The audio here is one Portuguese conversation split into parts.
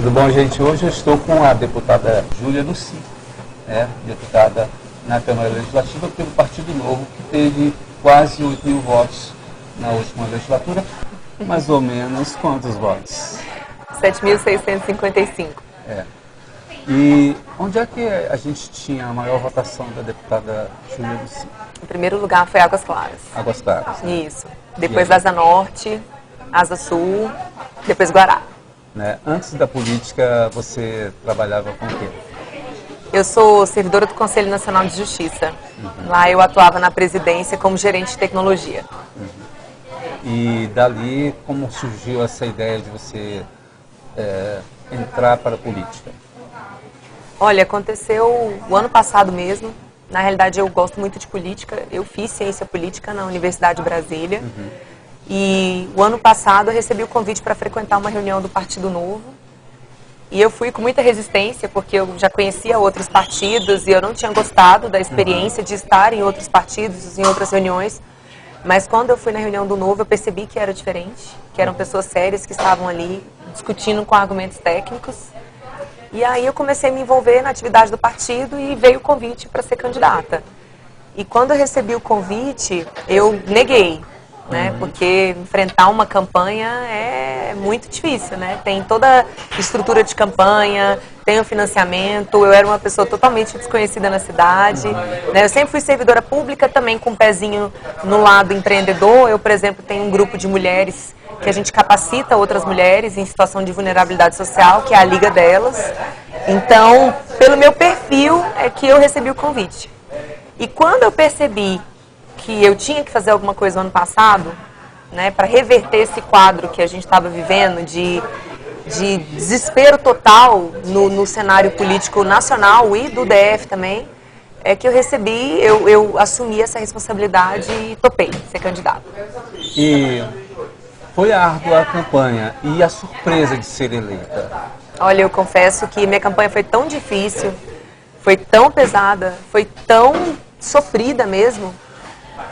Tudo bom, gente? Hoje eu estou com a deputada Júlia Luci, deputada na Câmara Legislativa pelo Partido Novo, que teve quase 8.000 votos na última legislatura. Mais ou menos quantos votos? 7.655. E onde é que a gente tinha a maior votação da deputada Júlia Luci? Em primeiro lugar foi Águas Claras. Águas Claras. Né? Isso. Depois Asa Norte, Asa Sul, depois Guará. Antes da política, você trabalhava com o quê? Eu sou servidora do Conselho Nacional de Justiça. Lá eu atuava na presidência como gerente de tecnologia. E dali, como surgiu essa ideia de você entrar para a política? Olha, aconteceu o ano passado mesmo. Na realidade, eu gosto muito de política. Eu fiz ciência política na Universidade de Brasília. E o ano passado eu recebi o convite para frequentar uma reunião do Partido Novo. E eu fui com muita resistência, porque eu já conhecia outros partidos e eu não tinha gostado da experiência de estar em outros partidos, em outras reuniões. Mas quando eu fui na reunião do Novo, eu percebi que era diferente, que eram pessoas sérias que estavam ali discutindo com argumentos técnicos. E aí eu comecei a me envolver na atividade do partido e veio o convite para ser candidata. E quando eu recebi o convite, eu neguei. Porque enfrentar uma campanha é muito difícil, Tem toda a estrutura de campanha, tem o financiamento, eu era uma pessoa totalmente desconhecida na cidade, Eu sempre fui servidora pública também com um pezinho no lado empreendedor. Eu, por exemplo, tenho um grupo de mulheres que a gente capacita outras mulheres em situação de vulnerabilidade social, que é a Liga delas. Então, pelo meu perfil é que eu recebi o convite. E quando eu percebi que eu tinha que fazer alguma coisa no ano passado, para reverter esse quadro que a gente estava vivendo de desespero total no cenário político nacional e do DF também, é que eu assumi essa responsabilidade e topei ser candidata. E foi árdua a campanha e a surpresa de ser eleita? Olha, eu confesso que minha campanha foi tão difícil, foi tão pesada, foi tão sofrida mesmo.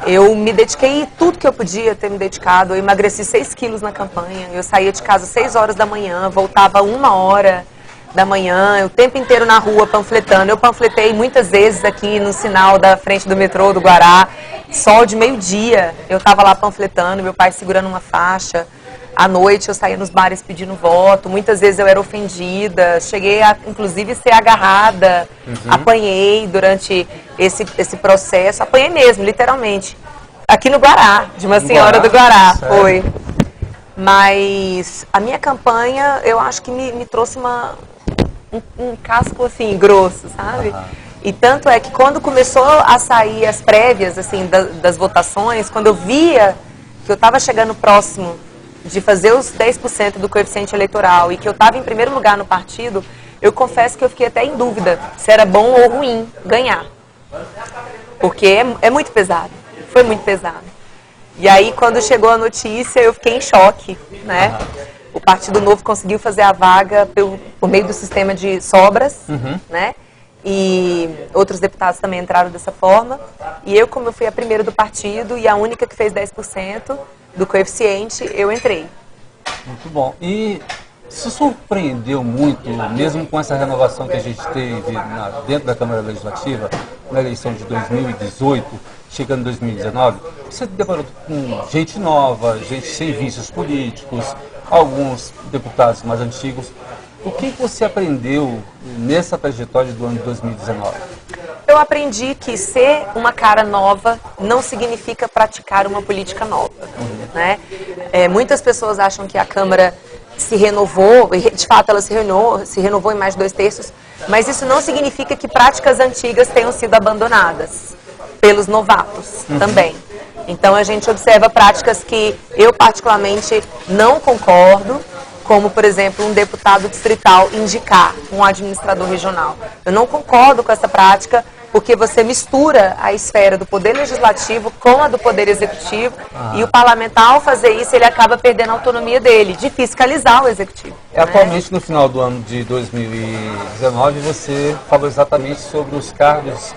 Eu me dediquei tudo que eu podia ter me dedicado. Eu emagreci 6 quilos na campanha. Eu saía de casa às 6 horas da manhã, voltava 1 hora da manhã, o tempo inteiro na rua panfletando. Eu panfletei muitas vezes aqui no sinal da frente do metrô do Guará. Sol de meio-dia, eu estava lá panfletando, meu pai segurando uma faixa. À noite eu saía nos bares pedindo voto. Muitas vezes eu era ofendida. Cheguei a, inclusive, ser agarrada. Apanhei durante esse processo. Apanhei mesmo, literalmente. Aqui no Guará, de uma senhora do Guará. Sério? Foi. Mas a minha campanha, eu acho que me trouxe um casco, assim, grosso, sabe? E tanto é que quando começou a sair as prévias, assim, das votações, quando eu via que eu estava chegando próximo de fazer os 10% do coeficiente eleitoral e que eu estava em primeiro lugar no partido, eu confesso que eu fiquei até em dúvida se era bom ou ruim ganhar. Porque é muito pesado, foi muito pesado. E aí, quando chegou a notícia, eu fiquei em choque, O Partido Novo conseguiu fazer a vaga por meio do sistema de sobras, E outros deputados também entraram dessa forma. E eu, como eu fui a primeira do partido e a única que fez 10% do coeficiente, eu entrei. Muito bom. E se surpreendeu muito, mesmo com essa renovação que a gente teve dentro da Câmara Legislativa, na eleição de 2018, chegando em 2019, você deparou com gente nova, gente sem vícios políticos, alguns deputados mais antigos. O que você aprendeu nessa trajetória do ano de 2019? Eu aprendi que ser uma cara nova não significa praticar uma política nova. Muitas pessoas acham que a Câmara se renovou, e de fato ela se renovou em mais de 2/3, mas isso não significa que práticas antigas tenham sido abandonadas pelos novatos também. Então a gente observa práticas que eu particularmente não concordo, como, por exemplo, um deputado distrital indicar um administrador regional. Eu não concordo com essa prática, porque você mistura a esfera do Poder Legislativo com a do Poder Executivo, e o parlamentar, ao fazer isso, ele acaba perdendo a autonomia dele, de fiscalizar o Executivo. Atualmente, no final do ano de 2019, você falou exatamente sobre os cargos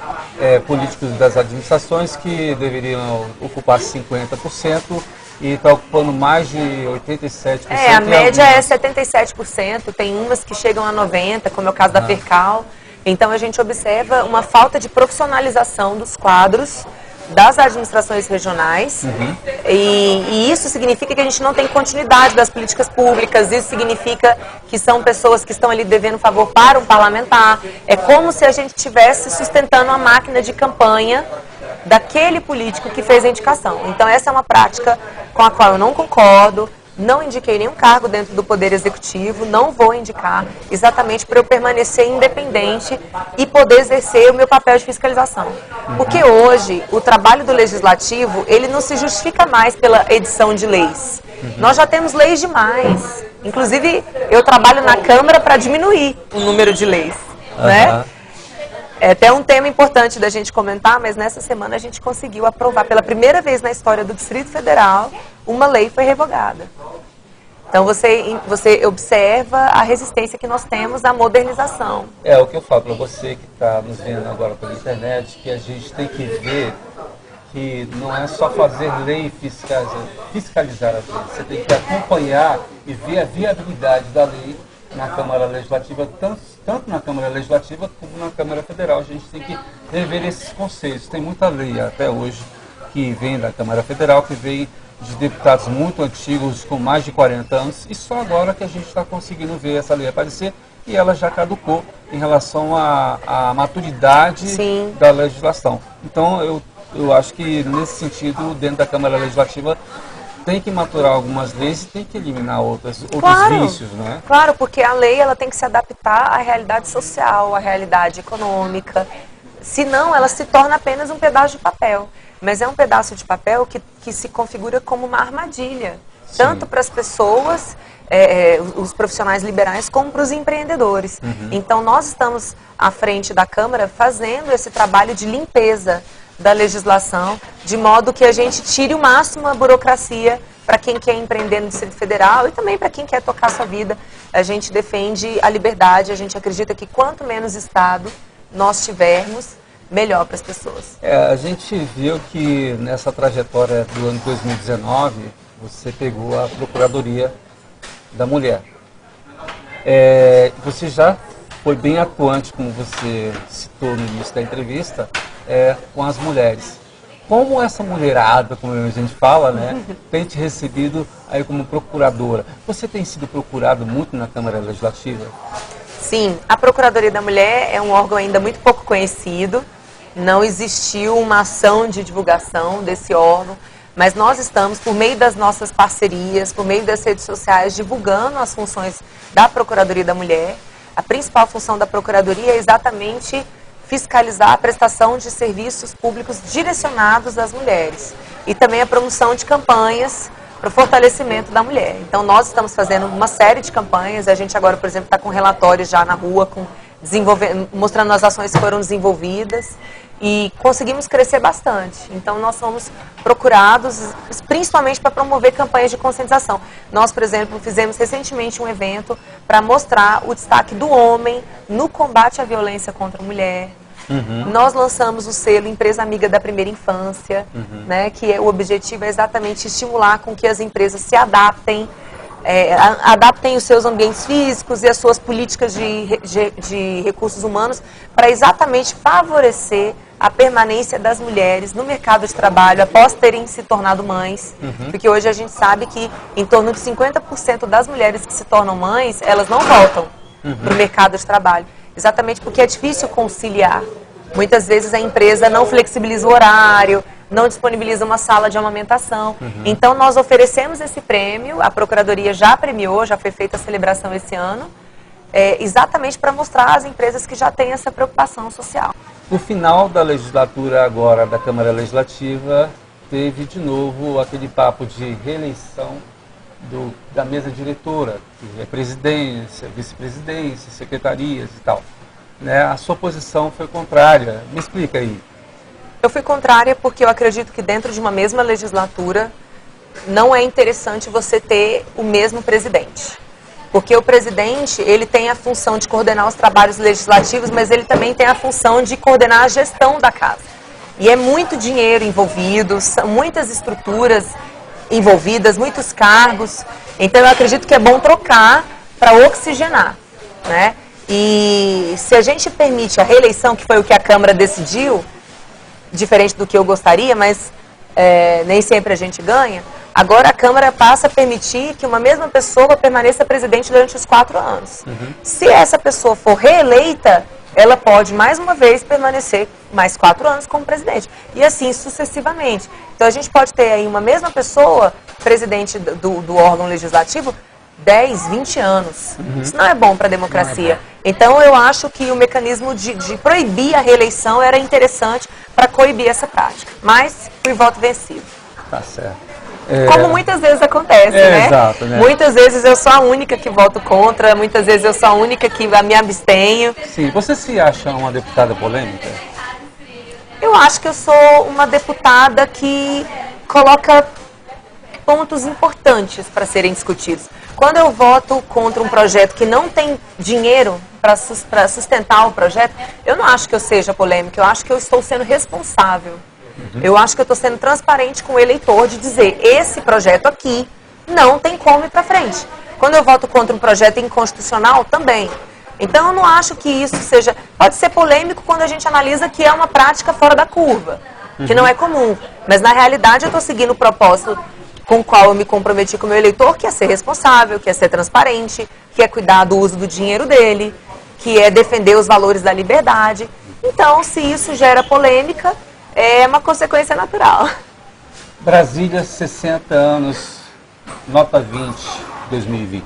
políticos das administrações que deveriam ocupar 50%, e está ocupando mais de 87%. A média é 77%, tem umas que chegam a 90%, como é o caso da Percal. Então a gente observa uma falta de profissionalização dos quadros das administrações regionais, e isso significa que a gente não tem continuidade das políticas públicas, isso significa que são pessoas que estão ali devendo favor para um parlamentar. É como se a gente estivesse sustentando a máquina de campanha daquele político que fez a indicação. Então essa é uma prática com a qual eu não concordo. Não indiquei nenhum cargo dentro do Poder Executivo, não vou indicar, exatamente para eu permanecer independente e poder exercer o meu papel de fiscalização. Porque hoje, o trabalho do Legislativo, ele não se justifica mais pela edição de leis. Nós já temos leis demais. Inclusive, eu trabalho na Câmara para diminuir o número de leis, né? É até um tema importante da gente comentar, mas nessa semana a gente conseguiu aprovar pela primeira vez na história do Distrito Federal, uma lei foi revogada. Então você observa a resistência que nós temos à modernização. É o que eu falo para você que está nos vendo agora pela internet, que a gente tem que ver que não é só fazer lei e fiscalizar as leis. Você tem que acompanhar e ver a viabilidade da lei na Câmara Legislativa, tanto na Câmara Legislativa como na Câmara Federal. A gente tem que rever esses conceitos. Tem muita lei até hoje que vem da Câmara Federal, que vem de deputados muito antigos, com mais de 40 anos, e só agora que a gente está conseguindo ver essa lei aparecer, e ela já caducou em relação à maturidade da legislação. Então, eu acho que, nesse sentido, dentro da Câmara Legislativa, tem que maturar algumas leis e tem que eliminar outros vícios, né? Claro, porque a lei ela tem que se adaptar à realidade social, à realidade econômica. Senão, ela se torna apenas um pedaço de papel. Mas é um pedaço de papel que se configura como uma armadilha, tanto para as pessoas, os profissionais liberais, como para os empreendedores. Então, nós estamos à frente da Câmara fazendo esse trabalho de limpeza da legislação, de modo que a gente tire o máximo a burocracia para quem quer empreender no Distrito Federal e também para quem quer tocar sua vida. A gente defende a liberdade, a gente acredita que quanto menos Estado nós tivermos, melhor para as pessoas. A gente viu que nessa trajetória do ano 2019, você pegou a Procuradoria da Mulher. Você já foi bem atuante, como você citou no início da entrevista, com as mulheres. Como essa mulherada, como a gente fala, né, tem te recebido aí como procuradora? Você tem sido procurado muito na Câmara Legislativa? Sim, a Procuradoria da Mulher é um órgão ainda muito pouco conhecido. Não existiu uma ação de divulgação desse órgão, mas nós estamos, por meio das nossas parcerias, por meio das redes sociais, divulgando as funções da Procuradoria da Mulher. A principal função da Procuradoria é exatamente fiscalizar a prestação de serviços públicos direcionados às mulheres e também a promoção de campanhas para o fortalecimento da mulher. Então, nós estamos fazendo uma série de campanhas. A gente agora, por exemplo, está com relatórios já na rua, mostrando as ações que foram desenvolvidas e conseguimos crescer bastante. Então, nós somos procurados principalmente para promover campanhas de conscientização. Nós, por exemplo, fizemos recentemente um evento para mostrar o destaque do homem no combate à violência contra a mulher. Nós lançamos o selo Empresa Amiga da Primeira Infância, né, que o objetivo é exatamente estimular com que as empresas se adaptem, adaptem os seus ambientes físicos e as suas políticas de recursos humanos para exatamente favorecer a permanência das mulheres no mercado de trabalho após terem se tornado mães, porque hoje a gente sabe que em torno de 50% das mulheres que se tornam mães, elas não voltam para o mercado de trabalho, exatamente porque é difícil conciliar. Muitas vezes a empresa não flexibiliza o horário, não disponibiliza uma sala de amamentação. Então, nós oferecemos esse prêmio, a Procuradoria já premiou, já foi feita a celebração esse ano, exatamente para mostrar às empresas que já têm essa preocupação social. No final da legislatura agora da Câmara Legislativa, teve de novo aquele papo de reeleição da mesa diretora, que é presidência, vice-presidência, secretarias e tal. Né? A sua posição foi contrária. Me explica aí. Eu fui contrária porque eu acredito que dentro de uma mesma legislatura não é interessante você ter o mesmo presidente. Porque o presidente, ele tem a função de coordenar os trabalhos legislativos, mas ele também tem a função de coordenar a gestão da casa. E é muito dinheiro envolvido, são muitas estruturas envolvidas, muitos cargos. Então eu acredito que é bom trocar para oxigenar, né? E se a gente permite a reeleição, que foi o que a Câmara decidiu, diferente do que eu gostaria, mas nem sempre a gente ganha, agora a Câmara passa a permitir que uma mesma pessoa permaneça presidente durante os 4 anos. Se essa pessoa for reeleita, ela pode mais uma vez permanecer mais 4 anos como presidente. E assim sucessivamente. Então a gente pode ter aí uma mesma pessoa, presidente do órgão legislativo, 10, 20 anos. Isso não é bom para a democracia. Então eu acho que o mecanismo de proibir a reeleição era interessante para coibir essa prática. Mas fui voto vencido. Tá certo. Como muitas vezes acontece, né? Exato, né? Muitas vezes eu sou a única que voto contra, muitas vezes eu sou a única que me abstenho. Sim, você se acha uma deputada polêmica? Eu acho que eu sou uma deputada que coloca pontos importantes para serem discutidos. Quando eu voto contra um projeto que não tem dinheiro para sustentar o projeto, eu não acho que eu seja polêmica, eu acho que eu estou sendo responsável. Eu acho que eu estou sendo transparente com o eleitor de dizer, esse projeto aqui não tem como ir para frente. Quando eu voto contra um projeto inconstitucional, também. Então eu não acho que isso seja... Pode ser polêmico quando a gente analisa que é uma prática fora da curva, que não é comum. Mas na realidade eu estou seguindo o propósito com o qual eu me comprometi com o meu eleitor, que é ser responsável, que é ser transparente, que é cuidar do uso do dinheiro dele, que é defender os valores da liberdade. Então, se isso gera polêmica, é uma consequência natural. Brasília, 60 anos, nota 20, 2020.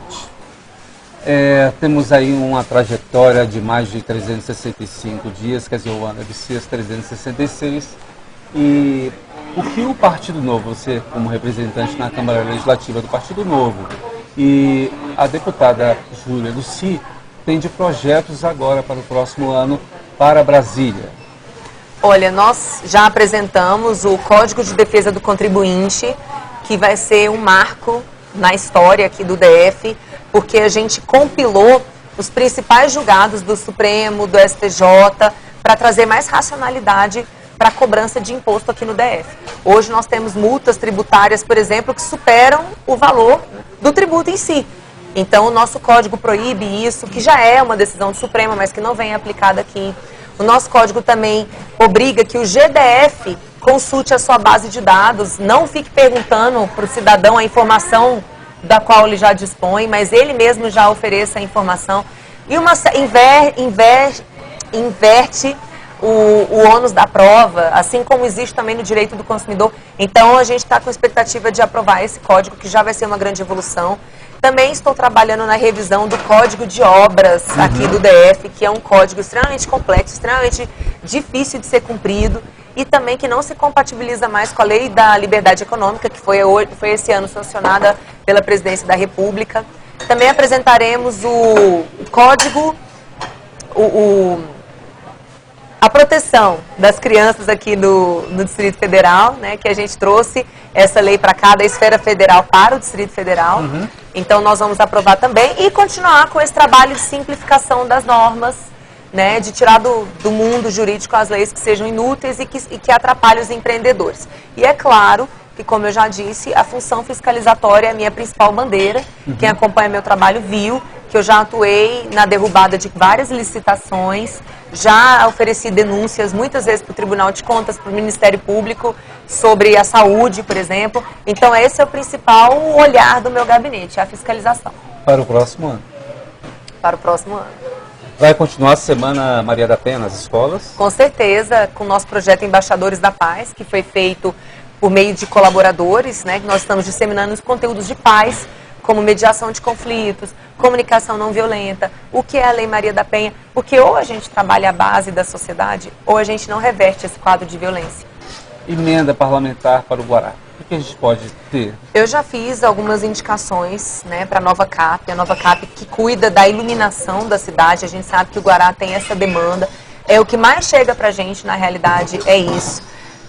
Temos aí uma trajetória de mais de 365 dias, quer dizer, o ano é bissexto, 366. E o que o Partido Novo, você como representante na Câmara Legislativa do Partido Novo, e a deputada Júlia Lucy, tem de projetos agora para o próximo ano para Brasília? Olha, nós já apresentamos o Código de Defesa do Contribuinte, que vai ser um marco na história aqui do DF, porque a gente compilou os principais julgados do Supremo, do STJ, para trazer mais racionalidade para a cobrança de imposto aqui no DF. Hoje nós temos multas tributárias, por exemplo, que superam o valor do tributo em si. Então o nosso código proíbe isso, que já é uma decisão do Supremo, mas que não vem aplicada aqui. O nosso código também obriga que o GDF consulte a sua base de dados, não fique perguntando para o cidadão a informação da qual ele já dispõe, mas ele mesmo já ofereça a informação. E inverte o ônus da prova, assim como existe também no direito do consumidor. Então a gente está com expectativa de aprovar esse código, que já vai ser uma grande evolução. Também estou trabalhando na revisão do Código de Obras aqui do DF, que é um código extremamente complexo, extremamente difícil de ser cumprido e também que não se compatibiliza mais com a Lei da Liberdade Econômica, que foi esse ano sancionada pela Presidência da República. Também apresentaremos o código, a proteção das crianças aqui no Distrito Federal, né, que a gente trouxe essa lei para cá, da esfera federal para o Distrito Federal. Então nós vamos aprovar também e continuar com esse trabalho de simplificação das normas, né, de tirar do mundo jurídico as leis que sejam inúteis e que atrapalhem os empreendedores. E é claro que, como eu já disse, a função fiscalizatória é a minha principal bandeira. Quem acompanha meu trabalho viu que eu já atuei na derrubada de várias licitações, já ofereci denúncias muitas vezes para o Tribunal de Contas, para o Ministério Público, sobre a saúde, por exemplo. Então esse é o principal olhar do meu gabinete, a fiscalização. Para o próximo ano? Para o próximo ano. Vai continuar a Semana Maria da Penha nas escolas? Com certeza, com o nosso projeto Embaixadores da Paz, que foi feito por meio de colaboradores, né, que nós estamos disseminando os conteúdos de paz, como mediação de conflitos, comunicação não violenta, o que é a Lei Maria da Penha, porque ou a gente trabalha a base da sociedade, ou a gente não reverte esse quadro de violência. Emenda parlamentar para o Guará. O que a gente pode ter? Eu já fiz algumas indicações, né, para a Nova Cap, que cuida da iluminação da cidade. A gente sabe que o Guará tem essa demanda. O que mais chega para a gente, na realidade, é isso.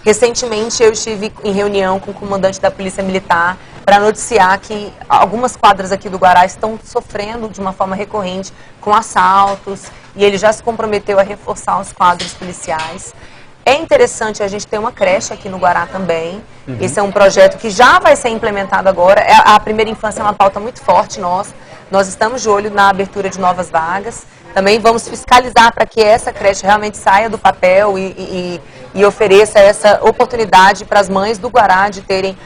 Recentemente eu estive em reunião com o comandante da Polícia Militar para noticiar que algumas quadras aqui do Guará estão sofrendo de uma forma recorrente com assaltos, e ele já se comprometeu a reforçar os quadros policiais. É interessante a gente ter uma creche aqui no Guará também. Esse é um projeto que já vai ser implementado agora. A primeira infância é uma pauta muito forte nossa. Nós estamos de olho na abertura de novas vagas. Também vamos fiscalizar para que essa creche realmente saia do papel e ofereça essa oportunidade para as mães do Guará de terem,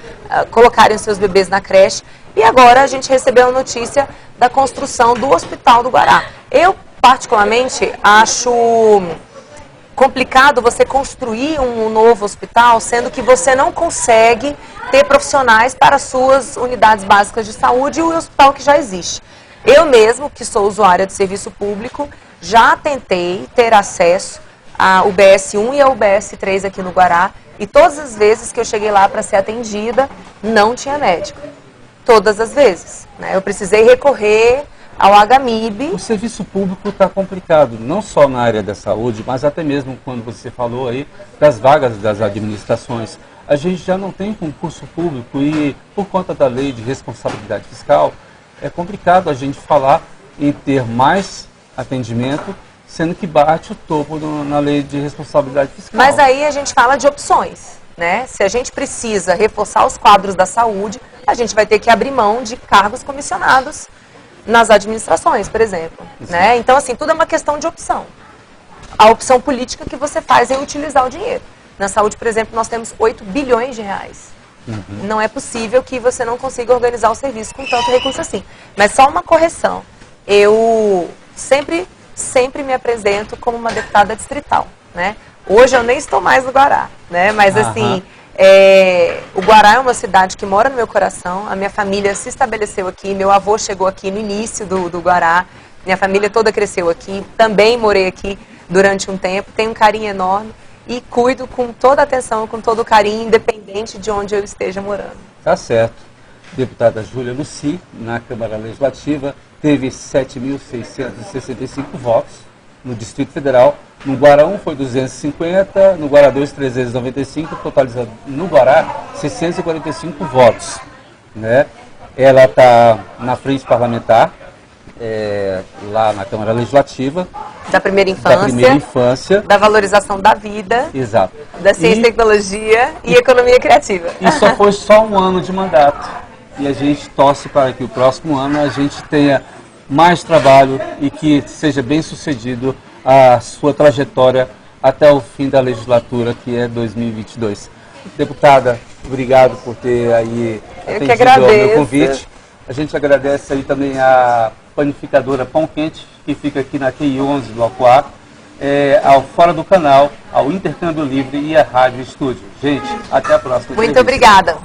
colocarem os seus bebês na creche. E agora a gente recebeu a notícia da construção do Hospital do Guará. Eu, particularmente, acho complicado você construir um novo hospital, sendo que você não consegue ter profissionais para as suas unidades básicas de saúde e o hospital que já existe. Eu mesmo, que sou usuária do serviço público, já tentei ter acesso ao UBS 1 e ao UBS 3 aqui no Guará, e todas as vezes que eu cheguei lá para ser atendida, não tinha médico. Todas as vezes, né? Eu precisei recorrer ao HMIB. O serviço público está complicado, não só na área da saúde, mas até mesmo quando você falou aí das vagas das administrações. A gente já não tem concurso público e, por conta da lei de responsabilidade fiscal, é complicado a gente falar em ter mais atendimento, sendo que bate o topo na lei de responsabilidade fiscal. Mas aí a gente fala de opções, né? Se a gente precisa reforçar os quadros da saúde, a gente vai ter que abrir mão de cargos comissionados nas administrações, por exemplo, né? Então, assim, tudo é uma questão de opção. A opção política que você faz é utilizar o dinheiro. Na saúde, por exemplo, nós temos 8 bilhões de reais. Não é possível que você não consiga organizar o serviço com tanto recurso assim. Mas só uma correção. Eu sempre me apresento como uma deputada distrital, né? Hoje eu nem estou mais no Guará, né? Mas assim, o Guará é uma cidade que mora no meu coração. A minha família se estabeleceu aqui. Meu avô chegou aqui no início do Guará. Minha família toda cresceu aqui. Também morei aqui durante um tempo. Tenho um carinho enorme. E cuido com toda a atenção, com todo o carinho, independente de onde eu esteja morando. Tá certo. Deputada Júlia Luci, na Câmara Legislativa, teve 7.665 votos no Distrito Federal. No Guará 1 foi 250, no Guará 2, 395, totalizando no Guará 645 votos. Né? Ela está na frente parlamentar, lá na Câmara Legislativa. Da primeira infância, da valorização da vida, exato, da ciência e tecnologia e economia criativa. E só foi só um ano de mandato. E a gente torce para que o próximo ano a gente tenha mais trabalho e que seja bem sucedido a sua trajetória até o fim da legislatura, que é 2022. Deputada, obrigado por ter aí atendido ao meu convite. A gente agradece aí também a panificadora Pão Quente, que fica aqui na QI 11, Bloco A, ao Fora do Canal, ao Intercâmbio Livre e à Rádio Estúdio. Gente, até a próxima. Muito obrigada.